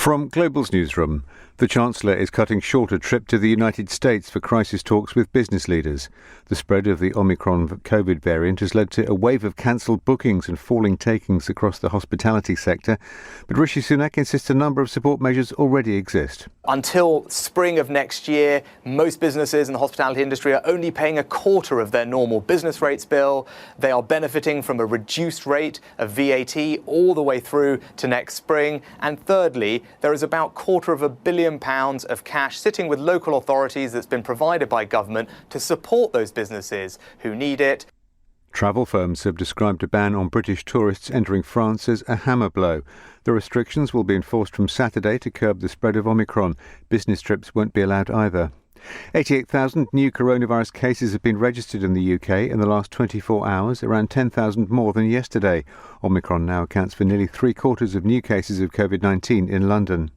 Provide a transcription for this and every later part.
From Global's newsroom, the Chancellor is cutting short a trip to the United States for crisis talks with business leaders. The spread of the Omicron COVID variant has led to a wave of cancelled bookings and falling takings across the hospitality sector. But Rishi Sunak insists a number of support measures already exist. Until spring of next year, most businesses in the hospitality industry are only paying a quarter of their normal business rates bill. They are benefiting from a reduced rate of VAT all the way through to next spring. And thirdly, there is about £250 million of cash sitting with local authorities that's been provided by government to support those businesses who need it. Travel firms have described a ban on British tourists entering France as a hammer blow. The restrictions will be enforced from Saturday to curb the spread of Omicron. Business trips won't be allowed either. 88,000 new coronavirus cases have been registered in the UK in the last 24 hours, around 10,000 more than yesterday. Omicron now accounts for nearly three-quarters of new cases of COVID-19 in London.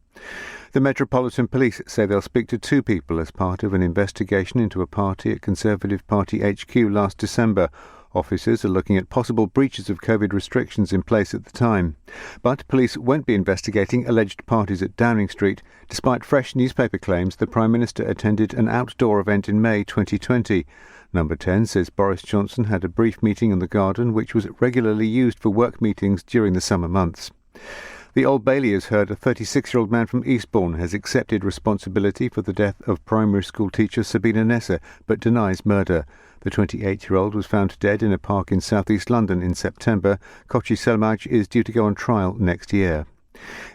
The Metropolitan Police say they'll speak to two people as part of an investigation into a party at Conservative Party HQ last December. Officers are looking at possible breaches of COVID restrictions in place at the time. But police won't be investigating alleged parties at Downing Street, despite fresh newspaper claims the Prime Minister attended an outdoor event in May 2020. Number 10 says Boris Johnson had a brief meeting in the garden, which was regularly used for work meetings during the summer months. The Old Bailey has heard a 36-year-old man from Eastbourne has accepted responsibility for the death of primary school teacher Sabina Nessa, but denies murder. The 28-year-old was found dead in a park in south-east London in September. Kochi Selmaj is due to go on trial next year.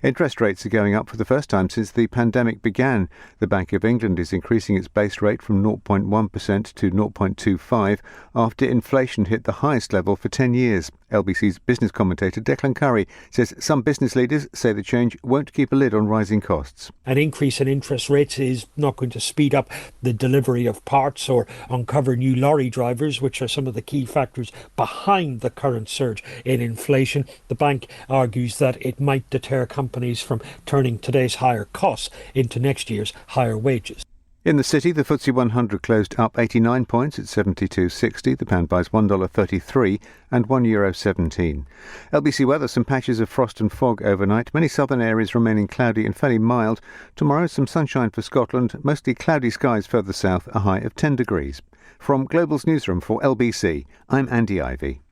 Interest rates are going up for the first time since the pandemic began. The Bank of England is increasing its base rate from 0.1% to 0.25% after inflation hit the highest level for 10 years. LBC's business commentator Declan Curry says some business leaders say the change won't keep a lid on rising costs. An increase in interest rates is not going to speed up the delivery of parts or uncover new lorry drivers, which are some of the key factors behind the current surge in inflation. The bank argues that it might deter companies from turning today's higher costs into next year's higher wages. In the city, the FTSE 100 closed up 89 points at 72.60. The pound buys $1.33 and €1.17. LBC weather, some patches of frost and fog overnight. Many southern areas remaining cloudy and fairly mild. Tomorrow, some sunshine for Scotland. Mostly cloudy skies further south, a high of 10 degrees. From Global's newsroom for LBC, I'm Andy Ivy.